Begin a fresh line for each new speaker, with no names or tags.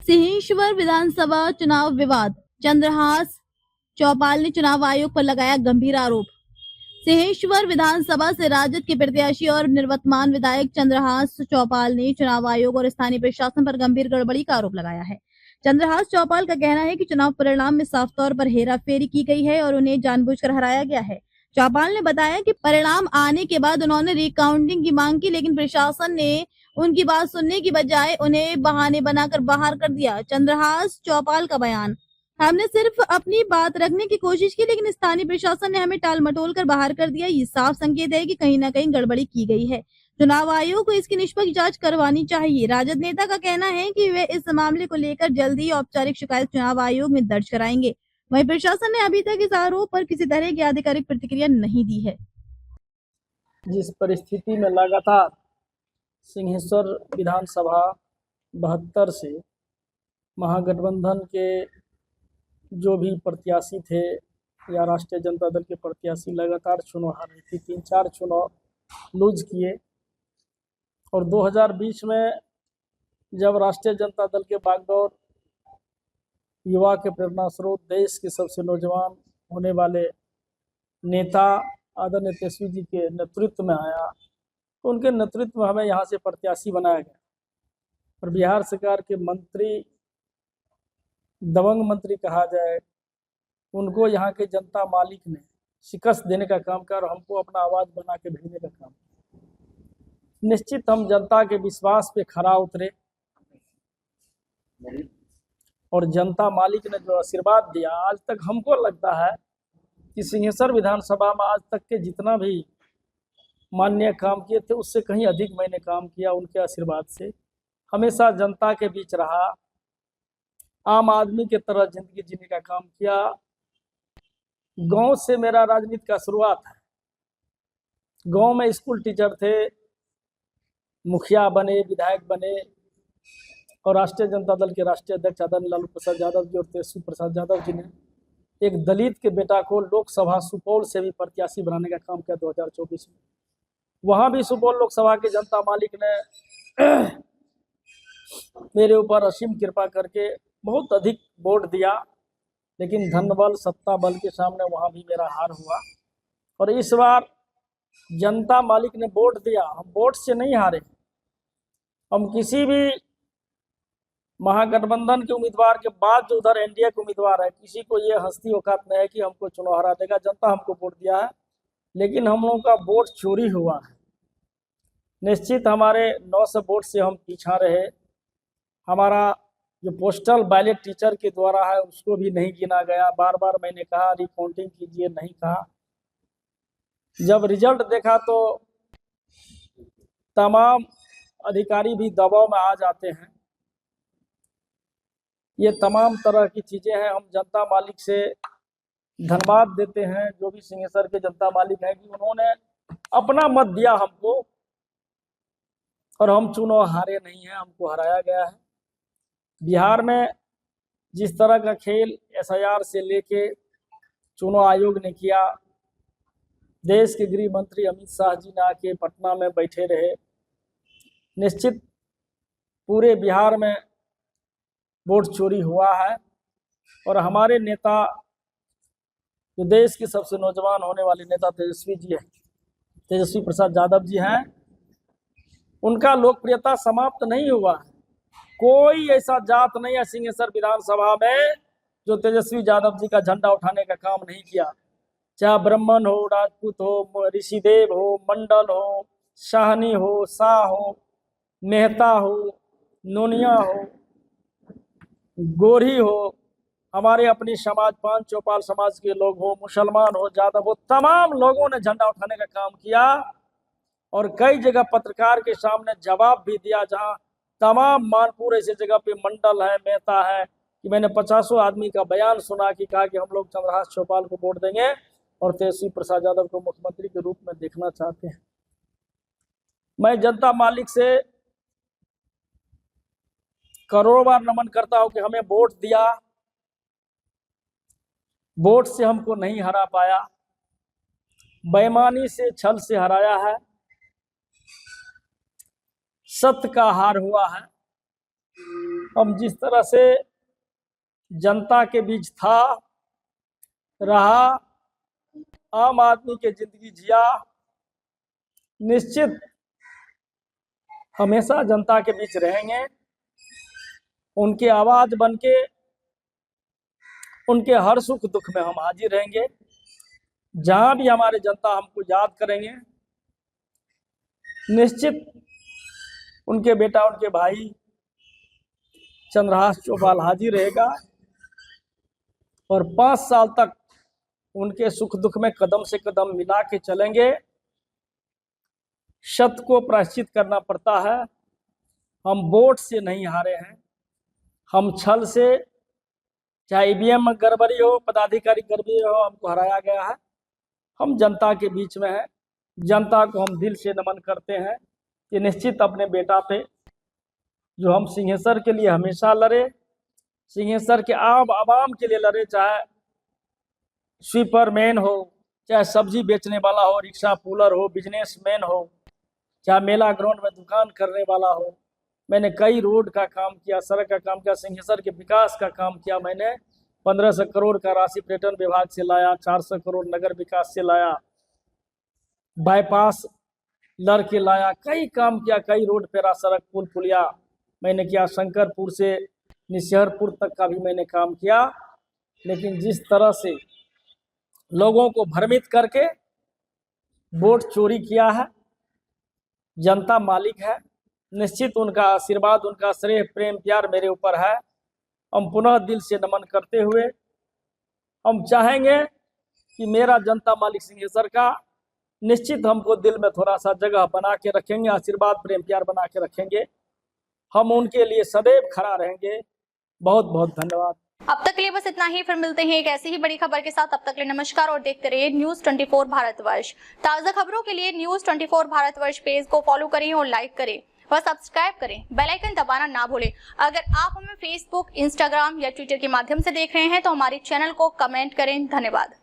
सिंहेश्वर विधानसभा चुनाव विवाद, चंद्रहास चौपाल ने चुनाव आयोग पर लगाया गंभीर आरोप। सिंहेश्वर विधानसभा से राजद के प्रत्याशी और निवर्तमान विधायक चंद्रहास चौपाल ने चुनाव आयोग और स्थानीय प्रशासन पर गंभीर गड़बड़ी का आरोप लगाया है। चंद्रहास चौपाल का कहना है कि चुनाव परिणाम में साफ तौर पर हेराफेरी की गई है और उन्हें जानबूझकर हराया गया है। चौपाल ने बताया कि परिणाम आने के बाद उन्होंने रिकाउंटिंग की मांग की, लेकिन प्रशासन ने उनकी बात सुनने की बजाय उन्हें बहाने बनाकर बाहर कर दिया। चंद्रहास चौपाल का बयान, हमने सिर्फ अपनी बात रखने की कोशिश की, लेकिन स्थानीय प्रशासन ने हमें टाल मटोल कर बाहर कर दिया। ये साफ संकेत है कि कहीं न कहीं गड़बड़ी की गई है। चुनाव आयोग को इसकी निष्पक्ष जांच करवानी चाहिए। राजद नेता का कहना है कि वे इस मामले को लेकर जल्द ही औपचारिक शिकायत चुनाव आयोग में दर्ज कराएंगे। वहीं प्रशासन ने अभी तक इस आरोप पर किसी तरह की आधिकारिक प्रतिक्रिया नहीं दी है।
जिस परिस्थिति में लगातार सिंहेश्वर विधानसभा 72 से महागठबंधन के जो भी प्रत्याशी थे या राष्ट्रीय जनता दल के प्रत्याशी लगातार चुनाव हार रही थी, 3-4 चुनाव लूज किए और 2020 में जब राष्ट्रीय जनता दल के बागडोर युवा के प्रेरणा स्रोत, देश के सबसे नौजवान होने वाले नेता आदरणीय तेजस्वी जी के नेतृत्व में आया, तो उनके नेतृत्व में हमें यहाँ से प्रत्याशी बनाया गया और बिहार सरकार के मंत्री, दबंग मंत्री कहा जाए, उनको यहाँ के जनता मालिक ने शिकस्त देने का काम किया और हमको अपना आवाज़ बना के भेजने का काम। निश्चित हम जनता के विश्वास पे खरा उतरे और जनता मालिक ने जो आशीर्वाद दिया, आज तक हमको लगता है कि सिंहेश्वर विधानसभा में आज तक के जितना भी माननीय काम किए थे उससे कहीं अधिक मैंने काम किया। उनके आशीर्वाद से हमेशा जनता के बीच रहा, आम आदमी के तरह जिंदगी जीने का काम किया। गांव से मेरा राजनीति का शुरुआत है। गांव में स्कूल टीचर थे, मुखिया बने, विधायक बने और राष्ट्रीय जनता दल के राष्ट्रीय अध्यक्ष आदरणीय लालू प्रसाद यादव जी और तेजस्वी प्रसाद यादव जी ने एक दलित के बेटा को लोकसभा सुपौल से भी प्रत्याशी बनाने का काम किया 2024 में। वहां भी सुपौल लोकसभा के जनता मालिक ने मेरे ऊपर असीम कृपा करके बहुत अधिक वोट दिया, लेकिन धन बल सत्ता बल के सामने वहां भी मेरा हार हुआ। और इस बार जनता मालिक ने वोट दिया, हम वोट से नहीं हारे। हम किसी भी महागठबंधन के उम्मीदवार के बाद जो उधर एनडीए के उम्मीदवार है, किसी को ये हस्ती औकात नहीं है कि हमको चुनाव हरा देगा। जनता हमको वोट दिया है, लेकिन हम लोगों का वोट चोरी हुआ है। निश्चित हमारे 900 वोट से हम पीछा रहे। हमारा जो पोस्टल बैलेट टीचर के द्वारा है उसको भी नहीं गिना गया। बार बार मैंने कहा रिकाउंटिंग कीजिए, नहीं कहा। जब रिजल्ट देखा तो तमाम अधिकारी भी दबाव में आ जाते हैं। ये तमाम तरह की चीज़ें हैं। हम जनता मालिक से धन्यवाद देते हैं, जो भी सिंहेश्वर के जनता मालिक हैं, कि उन्होंने अपना मत दिया हमको और हम चुनाव हारे नहीं हैं, हमको हराया गया है। बिहार में जिस तरह का खेल एसआईआर से लेके चुनाव आयोग ने किया, देश के गृह मंत्री अमित शाह जी ने आके पटना में बैठे रहे। निश्चित पूरे बिहार में वोट चोरी हुआ है और हमारे नेता, जो देश के सबसे नौजवान होने वाले नेता तेजस्वी जी हैं, तेजस्वी प्रसाद यादव जी हैं, उनका लोकप्रियता समाप्त नहीं हुआ है। कोई ऐसा जात नहीं है सिंहेश्वर विधानसभा में जो तेजस्वी यादव जी का झंडा उठाने का काम नहीं किया। चाहे ब्राह्मण हो, राजपूत हो, ऋषिदेव हो, मंडल हो, शाहनी हो, शाह हो, मेहता हो, नोनिया हो, गोरी हो, हमारे अपनी समाज पांच चौपाल समाज के लोग हो, मुसलमान हो, यादव हो, तमाम लोगों ने झंडा उठाने का काम किया और कई जगह पत्रकार के सामने जवाब भी दिया, जहां तमाम मानपुर ऐसी जगह पे मंडल है, मेहता है, कि मैंने 50 आदमी का बयान सुना कि कहा कि हम लोग चंद्रहास चौपाल को वोट देंगे और तेजस्वी प्रसाद यादव को मुख्यमंत्री के रूप में देखना चाहते हैं। मैं जनता मालिक से करोड़ों बार नमन करता हूं कि हमें वोट दिया, वोट से हमको नहीं हरा पाया, बेईमानी से, छल से हराया है। सत्य का हार हुआ है। हम जिस तरह से जनता के बीच था, रहा, आम आदमी की जिंदगी जिया, निश्चित हमेशा जनता के बीच रहेंगे। उनकी आवाज बनके उनके हर सुख दुख में हम हाजिर रहेंगे। जहां भी हमारे जनता हमको याद करेंगे, निश्चित उनके बेटा, उनके भाई चंद्रहास चौपाल हाजिर रहेगा और 5 साल तक उनके सुख दुख में कदम से कदम मिला के चलेंगे। सत्य को प्रायश्चित करना पड़ता है। हम वोट से नहीं हारे हैं, हम छल से, चाहे ईवीएम में गड़बड़ी हो, पदाधिकारी गड़बड़ी हो, हमको हराया गया है। हम जनता के बीच में हैं, जनता को हम दिल से नमन करते हैं कि निश्चित अपने बेटा पे, जो हम सिंहेश्वर के लिए हमेशा लड़े, सिंहेश्वर के आवाम के लिए लड़े, चाहे स्वीपर मैन हो, चाहे सब्जी बेचने वाला हो, रिक्शा पुलर हो, बिजनेसमैन हो, चाहे मेला ग्राउंड में दुकान करने वाला हो। मैंने कई रोड का काम किया, सड़क का काम किया, सिंहेश्वर के विकास का काम किया। मैंने 1500 करोड़ का राशि पर्यटन विभाग से लाया, 400 करोड़ नगर विकास से लाया, बाईपास लड़के लाया, कई काम किया, कई रोड पेरा, सड़क, पुल पुलिया मैंने किया। शंकरपुर से निशहरपुर तक का भी मैंने काम किया। लेकिन जिस तरह से लोगों को भ्रमित करके वोट चोरी किया है, जनता मालिक है, निश्चित उनका आशीर्वाद, उनका स्नेह, प्रेम, प्यार मेरे ऊपर है। हम पुनः दिल से नमन करते हुए हम चाहेंगे कि मेरा जनता मालिक सिंहेश्वर का निश्चित हमको दिल में थोड़ा सा जगह बना के रखेंगे, आशीर्वाद, प्रेम, प्यार बना के रखेंगे। हम उनके लिए सदैव खड़ा रहेंगे। बहुत बहुत धन्यवाद।
अब तक के लिए बस इतना ही, फिर मिलते हैं एक ऐसी ही बड़ी खबर के साथ। अब तक के लिए नमस्कार और देखते रहिए न्यूज 24 भारतवर्ष। ताजा खबरों के लिए न्यूज 24 भारतवर्ष पेज को फॉलो करें और लाइक करें और सब्सक्राइब करें, बेल आइकन दबाना ना भूलें। अगर आप हमें फेसबुक, इंस्टाग्राम या ट्विटर के माध्यम से देख रहे हैं तो हमारे चैनल को कमेंट करें। धन्यवाद।